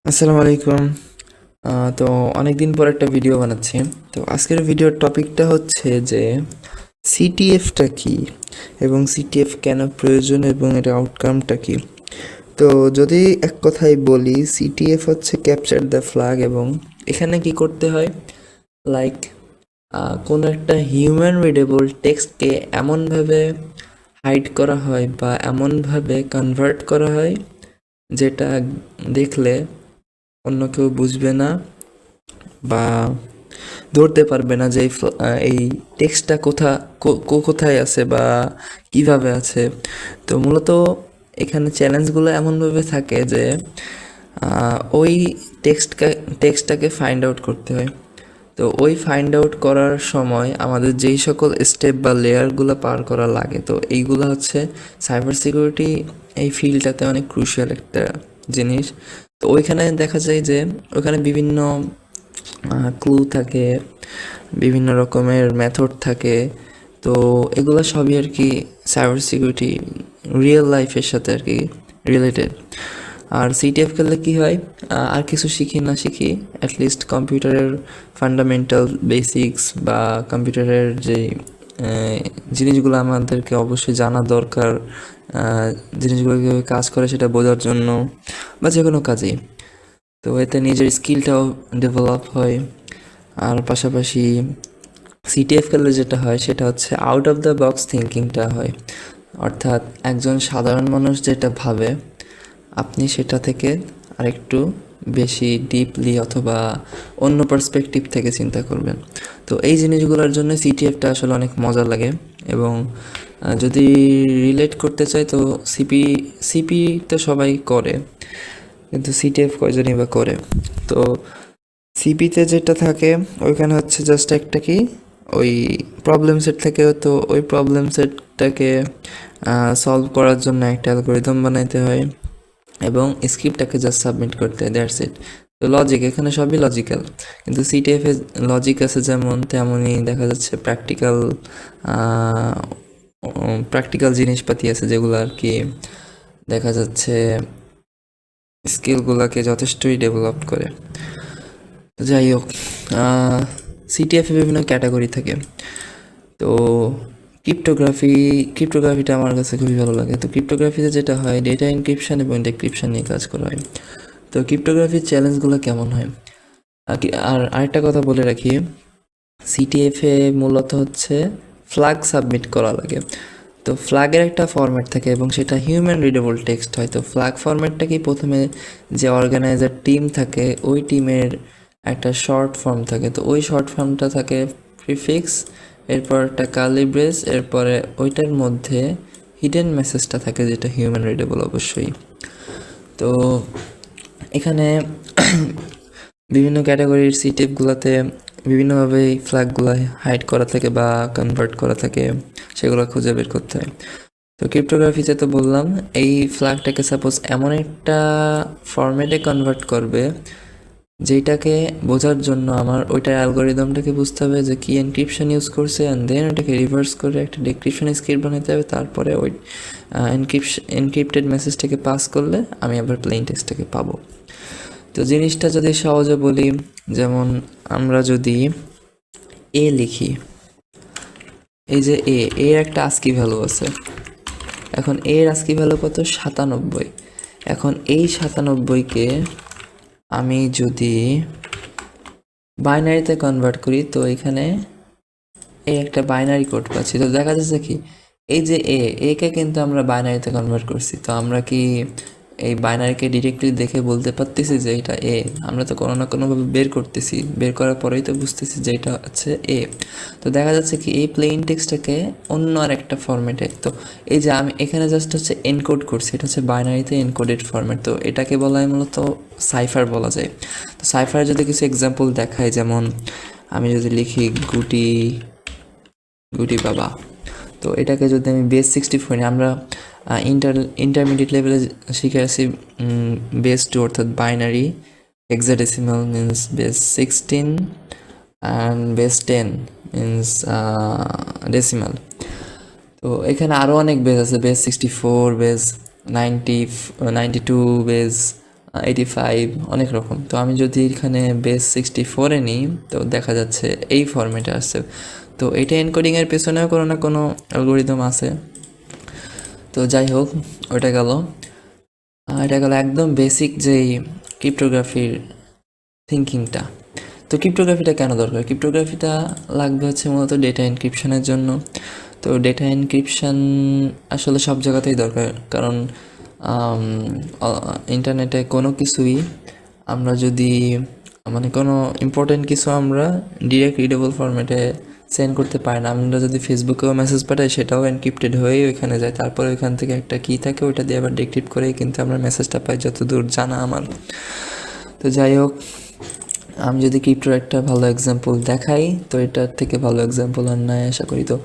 আসসালামু আলাইকুম। তো অনেকদিন পর একটা ভিডিও বানাচ্ছি। তো আজকের ভিডিওর টপিকটা হচ্ছে যে সিটিএফটা কি এবং সিটিএফ কেন প্রয়োজন এবং এর আউটকামটা কি। তো যদি এক কথায় বলি, সিটিএফ হচ্ছে ক্যাপচার দ্য ফ্ল্যাগ, এবং এখানে কি করতে হয়, লাইক কোনো একটা হিউম্যান রিডেবল টেক্সটকে এমনভাবে হাইড করা হয় বা এমনভাবে কনভার্ট করা হয় যেটা দেখলে অন্য কেউ বুঝবে না বা ধরতে পারবে না যে এই টেক্সটটা কোথায় আছে বা কিভাবে আছে। তো মূলত এখানে চ্যালেঞ্জগুলো এমনভাবে থাকে যে ওই টেক্সটটাকে ফাইন্ড আউট করতে হয়। তো ওই ফাইন্ড আউট করার সময় আমাদের যেই সকল স্টেপ বা লেয়ারগুলো পার করা লাগে, তো এইগুলো হচ্ছে সাইবার সিকিউরিটি এই ফিল্ডটাতে অনেক ক্রুশিয়াল একটা জিনিস। তো ওইখানে দেখা যায় যে ওখানে বিভিন্ন ক্লু থাকে, বিভিন্ন রকমের মেথড থাকে। তো এগুলো সবই আর কি সাইবার সিকিউরিটি রিয়েল লাইফের সাথে আর কি রিলেটেড। আর সিটিএফ খেললে কী হয়, আর কিছু শিখি না শিখি অ্যাটলিস্ট কম্পিউটারের ফান্ডামেন্টাল বেসিক্স বা কম্পিউটারের যে জিনিসগুলো আমাদেরকে অবশ্যই জানা দরকার, জিনিসগুলো কীভাবে কাজ করে সেটা বোঝার জন্য বা যে কোনো কাজেই। তো এতে নিজের স্কিলটাও ডেভেলপ হয়। আর পাশাপাশি সিটিএফ খেললে যেটা হয় সেটা হচ্ছে আউট অফ দ্য বক্স থিঙ্কিংটা হয়, অর্থাৎ একজন সাধারণ মানুষ যেটা ভাবে আপনি সেটা থেকে আরেকটু বেশি ডিপলি অথবা অন্য পার্সপেক্টিভ থেকে চিন্তা করবেন। তো এই জিনিসগুলোর জন্য সিটিএফটা আসলে অনেক মজা লাগে। এবং যদি রিলেট করতে চাই তো সিপি তো সবাই করে, কিন্তু সিটিএফ কয়জনই বা করে। তো সিপিতে যেটা থাকে ওইখানে হচ্ছে জাস্ট একটা কি ওই প্রবলেম সেট থাকে, তো ওই প্রবলেম সেটটাকে সলভ করার জন্য একটা অ্যালগোরিদম বানাইতে হয় এবং স্ক্রিপ্টটাকে জাস্ট সাবমিট করতে হয়, দ্যাটস ইট। তো লজিক এখানে সবই লজিক্যাল, কিন্তু সিটিএফে লজিক আছে যেমন তেমনই দেখা যাচ্ছে প্র্যাকটিক্যাল জিনিসপাতি আছে যেগুলো আর কি দেখা যাচ্ছে স্কিলগুলোকে যথেষ্টই ডেভেলপ করে। যাই হোক, সিটিএফে বিভিন্ন ক্যাটাগরি থাকে। তো ক্রিপ্টোগ্রাফিটা আমার কাছে খুবই ভালো লাগে। তো ক্রিপ্টোগ্রাফিতে যেটা হয়, ডেটা এনক্রিপশন এবং ডিক্রিপশন নিয়ে কাজ করা হয়। তো ক্রিপ্টোগ্রাফির চ্যালেঞ্জগুলো কেমন হয়, আর আরেকটা কথা বলে রাখি, সিটিএফে মূলত হচ্ছে ফ্ল্যাগ সাবমিট করা লাগে। তো ফ্ল্যাগের একটা ফরম্যাট থাকে এবং সেটা হিউম্যান রিডেবল টেক্সট হয়। তো ফ্ল্যাগ ফরম্যাটটা কি, প্রথমে যে অর্গানাইজার টিম থাকে ওই টিমের একটা শর্ট ফর্ম থাকে। তো ওই শর্ট ফর্মটা থাকে প্রিফিক্স, এরপর একটা কার্লি ব্রেস, এরপরে ওইটার মধ্যে হিডেন মেসেজটা থাকে যেটা হিউম্যান রিডেবল অবশ্যই। তো এখানে বিভিন্ন ক্যাটাগরির সিটিএফগুলোতে বিভিন্নভাবে এই ফ্ল্যাগগুলো হাইড করা থাকে বা কনভার্ট করা থাকে, সেগুলো খুঁজে বের করতে হয়। তো ক্রিপ্টোগ্রাফিতে তো বললাম এই ফ্ল্যাগটাকে সাপোজ এমন একটা ফরম্যাটে কনভার্ট করবে যেটাকে বোঝার জন্য আমার ওইটার অ্যালগোরিদমটাকে বুঝতে হবে যে কী এনক্রিপশন ইউজ করছে, অ্যান্ড দেন ওটাকে রিভার্স করে একটা ডিক্রিপশন স্ক্রিপ্ট বানাতে হবে। তারপরে ওই এনক্রিপ্টেড মেসেজটাকে পাস করলে আমি আবার প্লেন টেক্সটটাকে পাবো। তো জিনিসটা যদি সহজে বলি, যেমন আমরা যদি লিখি, এই যে এর একটা আস্কি ভ্যালু আছে। এখন এর আস্কি ভ্যালু কত, 97। এখন এই 97কে আমি যদি বাইনারিতে কনভার্ট করি, তো এখানে এই একটা বাইনারি কোড পাচ্ছি। তো দেখা যাচ্ছে কি, এই যে একে কিন্তু আমরা বাইনারিতে কনভার্ট করছি। তো আমরা কি এই বাইনারিকে ডিরেক্টলি দেখে বলতে পারতেছি যে এটা আমরা তো কোনো না কোনোভাবে বের করতেছি, বের করার পরেই তো বুঝতেছি যে এটা হচ্ছে তো দেখা যাচ্ছে কি এই প্লেন টেক্সটটাকে অন্য আর একটা ফরম্যাটে, তো এই যে আমি এখানে জাস্ট হচ্ছে এনকোড করছি, এটা হচ্ছে বাইনারিতে এনকোডেড ফরম্যাট। তো এটাকে বলা হয় মূলত সাইফার বলা যায়। তো সাইফারে যদি কিছু এক্সাম্পল দেখায়, যেমন আমি যদি লিখি গুটি বাবা, তো এটাকে যদি আমি বেস 64 নিই, আমরা ইন্টারমিডিয়েট লেভেলে শিখে আসি বেস 2 অর্থাৎ binary, hexadecimal means base 16 and base 10 means decimal. তো এখানে আরও অনেক বেস আছে, বেস 64, বেস 92, বেস 85 অনেক রকম। তো আমি যদি এখানে বেস 64-এ নিই তো দেখা যাচ্ছে এই ফরম্যাটে আসছে। তো এটা এনকোডিংয়ের পেছনেও কোনো না কোনো অ্যালগোরিদম আছে। তো যাই হোক, এটা গেল একদম বেসিক যেই ক্রিপ্টোগ্রাফির থিঙ্কিংটা। তো ক্রিপ্টোগ্রাফিটা কেন দরকার? ক্রিপ্টোগ্রাফিটা লাগবে হচ্ছে মূলত ডেটা এনক্রিপশনের জন্য। তো ডেটা এনক্রিপশন আসলে সব জায়গাতেই দরকার, কারণ ইন্টারনেটে কোনো কিছুই আমরা যদি মানে কোনো ইম্পর্টেন্ট কিছু আমরা ডিরেক্ট রিডেবল ফরম্যাটে সেন্ড করতে পারি না। আমরা যদি ফেসবুকেও মেসেজ পাঠাই সেটাও এনক্রিপ্টেড হয়েই ওইখানে যায়, তারপরে ওইখান থেকে একটা কি থাকে ওইটা দিয়ে আবার ডিক্রিপ্ট করেই কিন্তু আমরা মেসেজটা পাই, যতদূর জানা আমার। তো যাই হোক, আমি যদি ক্রিপ্টোর একটা ভালো এক্সাম্পল দেখাই তো এটার থেকে ভালো এক্সাম্পল আর নাই আশা করি। তো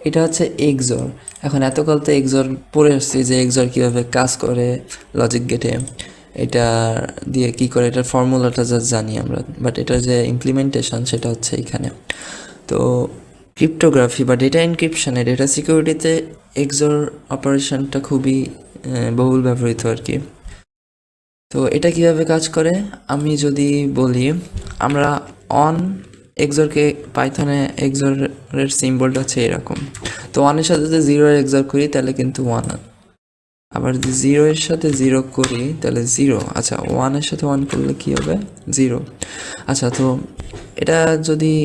এটা হচ্ছে এক্সর। এখন এতকাল তো এক্সর পড়ে আসছি যে এক্সর কীভাবে কাজ করে লজিক গেটে, এটা দিয়ে কি করে, এটার ফর্মুলাটা জাস্ট জানি আমরা, বাট এটার যে ইমপ্লিমেন্টেশন সেটা হচ্ছে এখানে। তো ক্রিপ্টোগ্রাফি বা ডেটা এনক্রিপশনে, ডেটা সিকিউরিটিতে এক্সর অপারেশনটা খুবই বহুল ব্যবহৃত আর কি। তো এটা কিভাবে কাজ করে আমি যদি বলি, আমরা অন এক্সরকে পাইথনে এক্সরের সিম্বলটা হচ্ছে এরকম। তো ওয়ানের সাথে যদি জিরো এক্সর করি তাহলে কিন্তু ওয়ান, আবার যদি জিরো এর সাথে জিরো করি তাহলে জিরো। আচ্ছা, ওয়ানের সাথে ওয়ান করলে কি হবে? জিরো। আচ্ছা, তো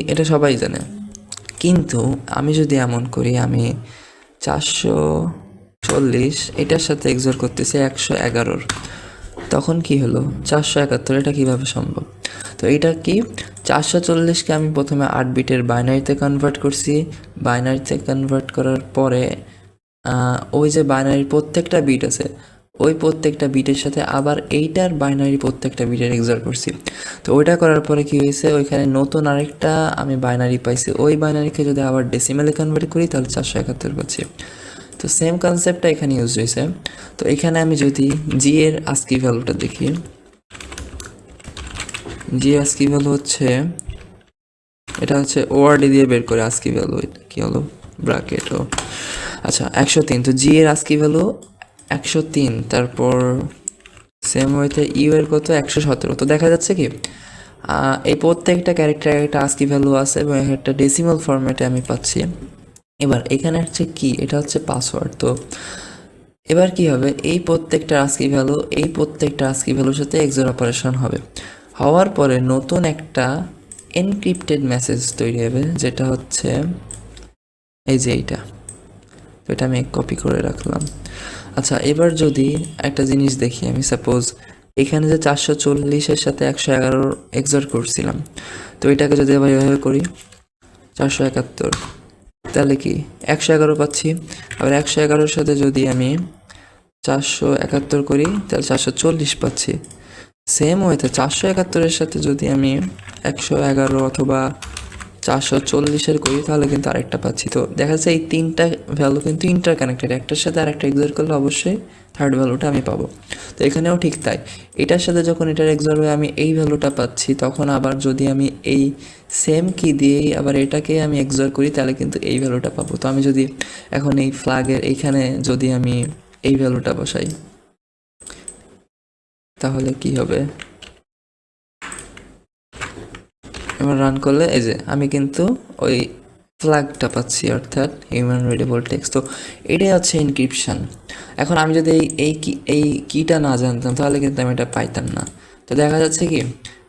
এটা সবাই জানে, কিন্তু আমি যদি এমন করি, আমি 440 এটার সাথে এক্সর করতেছি 111-র, তখন কি হলো? 471। এটা কিভাবে সম্ভব? তো এটা কি, 440কে আমি প্রথমে 8 বিটের বাইনারিতে কনভার্ট করছি। বাইনারিতে কনভার্ট করার পরে ওই যে বাইনারির প্রত্যেকটা বিট আছে, ওই প্রত্যেকটা বিটের সাথে আবার এইটার বাইনারি প্রত্যেকটা বিটের এক্সর করছি। তো ওইটা করার পরে কি হয়েছে, ওইখানে নতুন আরেকটা আমি বাইনারি পাইছি। ওই বাইনারিকে যদি আবার ডেসিমেলে কনভার্ট করি তাহলে 471 পাচ্ছি। তো সেম কনসেপ্টটা এখানে ইউজ হয়েছে। তো এখানে আমি যদি জি এর আস্কি ভ্যালুটা দেখি, জি আস্কি ভ্যালু হচ্ছে, এটা হচ্ছে ওআরডি দিয়ে বের করে আস্কি ভ্যালু, কি হলো ব্র্যাকেট ও আচ্ছা 103। তো জি এর আস্কি ভ্যালু 103, তারপর সেম ওয়েতে ইউ এর কত 117। তো দেখা যাচ্ছে কি এই প্রত্যেকটা ক্যারেক্টার একটা আস্কি ভ্যালু আছে এবং একটা ডেসিমাল ফরম্যাটে আমি পাচ্ছি। এবার এখানে হচ্ছে কি, এটা হচ্ছে পাসওয়ার্ড। তো এবার কি হবে, এই প্রত্যেকটা আস্কি ভ্যালু এই প্রত্যেকটা আস্কি ভ্যালুর সাথে এক্সর অপারেশন হবে, হওয়ার পরে নতুন একটা এনক্রিপ্টেড মেসেজ তৈরি হবে, যেটা হচ্ছে এই যে এইটা। তো এটা আমি কপি করে রাখলাম। আচ্ছা, এবার যদি একটা জিনিস দেখি, আমি সাপোজ এখানে যে 440-এর সাথে 111 এক্সর করছিলাম, তো এটাকে যদি আবার এভাবে করি 471, তাহলে কি 111 পাচ্ছি। আবার 111-এর সাথে যদি আমি 471 করি তাহলে 440 পাচ্ছি। সেম ওয়েতে 471-এর সাথে যদি আমি 111 অথবা 440-এর করি তাহলে কিন্তু আরেকটা পাচ্ছি। তো দেখা যাচ্ছে এই তিনটা ভ্যালু কিন্তু ইন্টার কানেক্টেড, একটার সাথে আরেকটা এক্সর করলে অবশ্যই থার্ড ভ্যালুটা আমি পাবো। তো এখানেও ঠিক তাই, এটার সাথে যখন এটার এক্সর হয়ে আমি এই ভ্যালুটা পাচ্ছি, তখন আবার যদি আমি এই সেম কি দিয়েই আবার এটাকে আমি এক্সর করি তাহলে কিন্তু এই ভ্যালুটা পাবো। তো আমি যদি এখন এই ফ্ল্যাগের এইখানে যদি আমি এই ভ্যালুটা বসাই তাহলে কি হবে, এবার রান করলে এই যে আমি কিন্তু ওই ফ্ল্যাগটা পাচ্ছি, অর্থাৎ হিউম্যান রিডেবল টেক্সট। তো এটাই হচ্ছে এনক্রিপশন। এখন আমি যদি এই কিটা না জানতাম তাহলে কিন্তু আমি এটা পাইতাম না। তো দেখা যাচ্ছে কি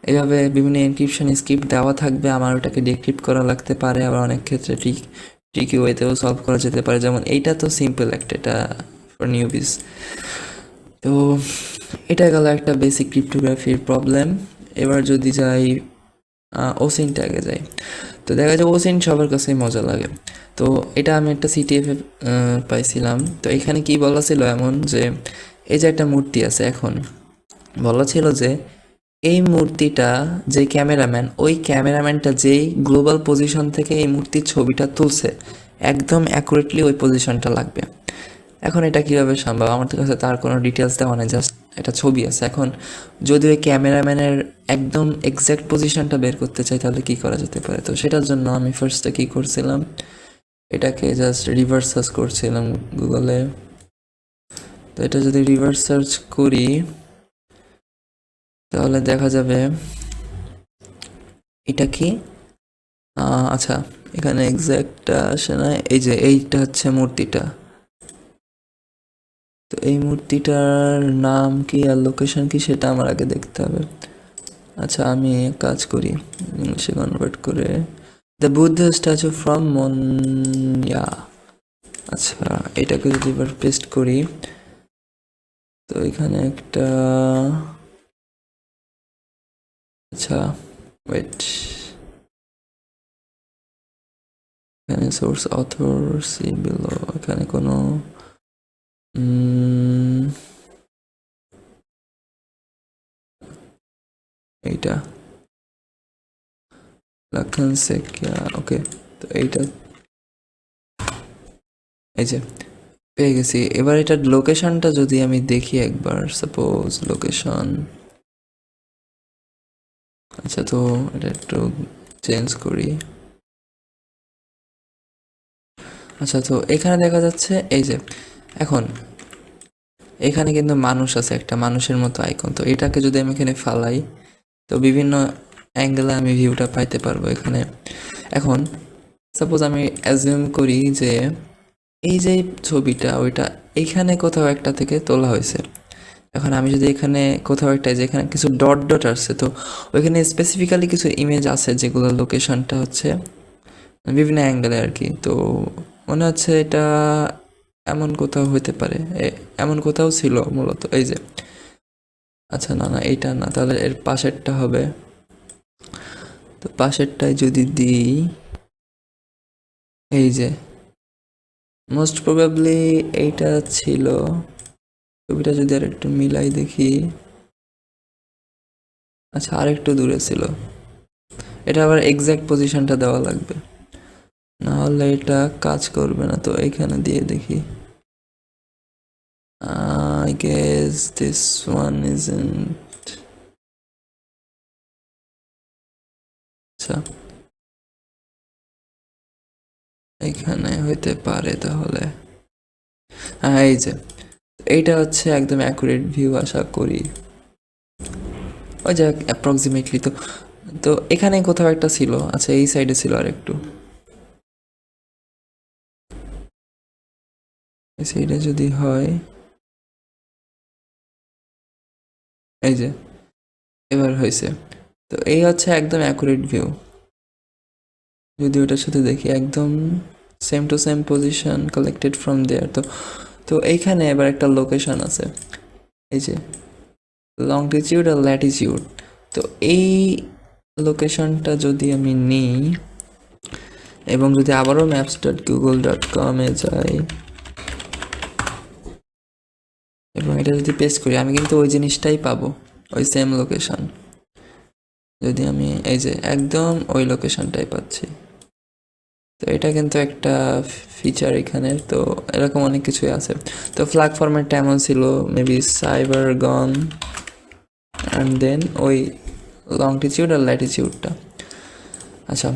এইভাবে বিভিন্ন এনক্রিপশন স্ক্রিপ্ট দেওয়া থাকবে, আমার ওটাকে ডিক্রিপ্ট করা লাগতে পারে, আবার অনেক ক্ষেত্রে ট্রিকি ওয়েতেও সলভ করা যেতে পারে। যেমন এইটা তো সিম্পল একটা, এটা ফর নিউবিস। তো এটা গেল একটা বেসিক ক্রিপ্টোগ্রাফির প্রবলেম। এবার যদি যাই ওসিন ট্যাগে যাই, তো দেখা যায় ওসিন সবার কাছেই মজা লাগে। তো এটা আমি একটা সিটিএফে পাইছিলাম। তো এখানে কি বলা ছিল এমন যে এই যে একটা মূর্তি আছে, এখন বলা ছিল যে এই মূর্তিটা যে ক্যামেরাম্যান, ওই ক্যামেরাম্যানটা যেই গ্লোবাল পজিশন থেকে এই মূর্তির ছবিটা তুলছে একদম অ্যাকুরেটলি ওই পজিশনটা লাগবে। এখন এটা কীভাবে সম্ভব? আমার কাছে তার কোনো ডিটেলস দেওয়া নেই, জাস্ট একটা ছবি আছে। এখন যদি ওই ক্যামেরাম্যানের একদম এক্স্যাক্ট পজিশনটা বের করতে চাই তাহলে কী করা যেতে পারে? তো সেটার জন্য আমি ফার্স্টে কী করছিলাম, এটাকে জাস্ট রিভার্স সার্চ করছিলাম গুগলে। তো এটা যদি রিভার্স সার্চ করি তাহলে দেখা যাবে এটা কি আচ্ছা, এখানে এক্সাক্ট আসে না, এই যে এইটা হচ্ছে মূর্তিটা। তো এই মূর্তিটার নাম কি আর লোকেশন কি সেটা আমার আগে দেখতে হবে। আচ্ছা, আমি এক কাজ করি, ইংলিশে কনভার্ট করে দ্য বুদ্ধ স্ট্যাচু ফ্রম মনয়া। আচ্ছা, এটাকে যদি এবার পেস্ট করি, তো এখানে একটা, আচ্ছা ওয়েট, এখানে সোর্স অথর সি বিলো, এখানে কোনো এইটা লাখান সেকিয়া, ওকে। তো এইটা, এই যে পেয়ে গেছি। এবার এটার লোকেশনটা যদি আমি দেখি একবার, সাপোজ লোকেশন, আচ্ছা তো এটা একটু চেঞ্জ করি। আচ্ছা, তো এখানে দেখা যাচ্ছে এই যে এখন এখানে কিন্তু মানুষ আছে, একটা মানুষের মতো আইকন। তো এটাকে যদি আমি এখানে ফালাই, তো বিভিন্ন অ্যাঙ্গেলে আমি ভিউটা পাইতে পারবো এখানে। এখন সাপোজ আমি অ্যাজিউম করি যে এই যে ছবিটা ওইটা এইখানে কোথাও একটা থেকে তোলা হয়েছে। এখন আমি যদি এখানে কোথাও একটা, যেখানে কিছু ডট ডট আসছে, তো ওইখানে স্পেসিফিক্যালি কিছু ইমেজ আছে যেগুলোর লোকেশনটা হচ্ছে বিভিন্ন অ্যাঙ্গেলে আর কি। তো মনে হচ্ছে এটা এমন কোথাও হইতে পারে, এমন কোথাও ছিল মূলত, এই যে। আচ্ছা না না, এইটা না, তাহলে এর পাশেরটা হবে। তো পাশেরটায় যদি দিই, এই যে মোস্ট প্রবাবলি এইটা ছিল। ছবিটা যদি আর একটু মিলাই দেখি, আচ্ছা আর একটু দূরে ছিল। এটা আবার এক্সাক্ট পজিশনটা দেওয়া লাগবে, না হলে এটা কাজ করবে না। তো এখানে দিয়ে দেখি, I guess this one isn't, আচ্ছা এখানে হইতে পারে তাহলে। হ্যাঁ, এই যে এইটা হচ্ছে একদম অ্যাকুরেট ভিউ আশা করি। ওই যাক অ্যাপ্রক্সিমেটলি। তো তো এখানে কোথাও একটা ছিল, আচ্ছা এই সাইডে ছিল আর একটু, এই সাইডে যদি হয়, এই যে এবার হয়েছে। তো এই হচ্ছে একদম অ্যাকুরেট ভিউ। যদি ওটার সাথে দেখি, একদম same to same position collected from there. তো তো এইখানে এবার একটা লোকেশন আছে, এই যে লংটিটিউড আর ল্যাটিটিউড। তো এই লোকেশনটা যদি আমি নিই এবং যদি আবারও maps.google.com-এ যাই এবং এটা যদি পেস্ট করি, আমি কিন্তু ওই জিনিসটাই পাবো, ওই সেম লোকেশন। যদি আমি এই যে একদম ওই লোকেশনটাই পাচ্ছি। তো এটা কিন্তু একটা ফিচার এখানের। তো এরকম অনেক কিছুই আছে। তো ফ্ল্যাগ ফরম্যাটটা এমন ছিল, maybe cyber gone and then ওই লংটিটিউড আর ল্যাটিটিউডটা। আচ্ছা,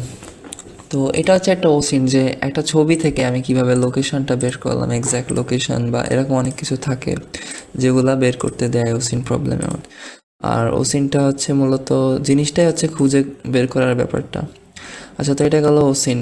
তো এটা হচ্ছে একটা ওসিন, যে একটা ছবি থেকে আমি কিভাবে লোকেশনটা বের করলাম, এক্স্যাক্ট লোকেশন বা এরকম অনেক কিছু থাকে যেগুলা বের করতে দেয় ওসিন প্রবলেমে। আর ওসিনটা হচ্ছে মূলত জিনিসটাই হচ্ছে খুঁজে বের করার ব্যাপারটা। আচ্ছা, তো এটা গেল ওসিন।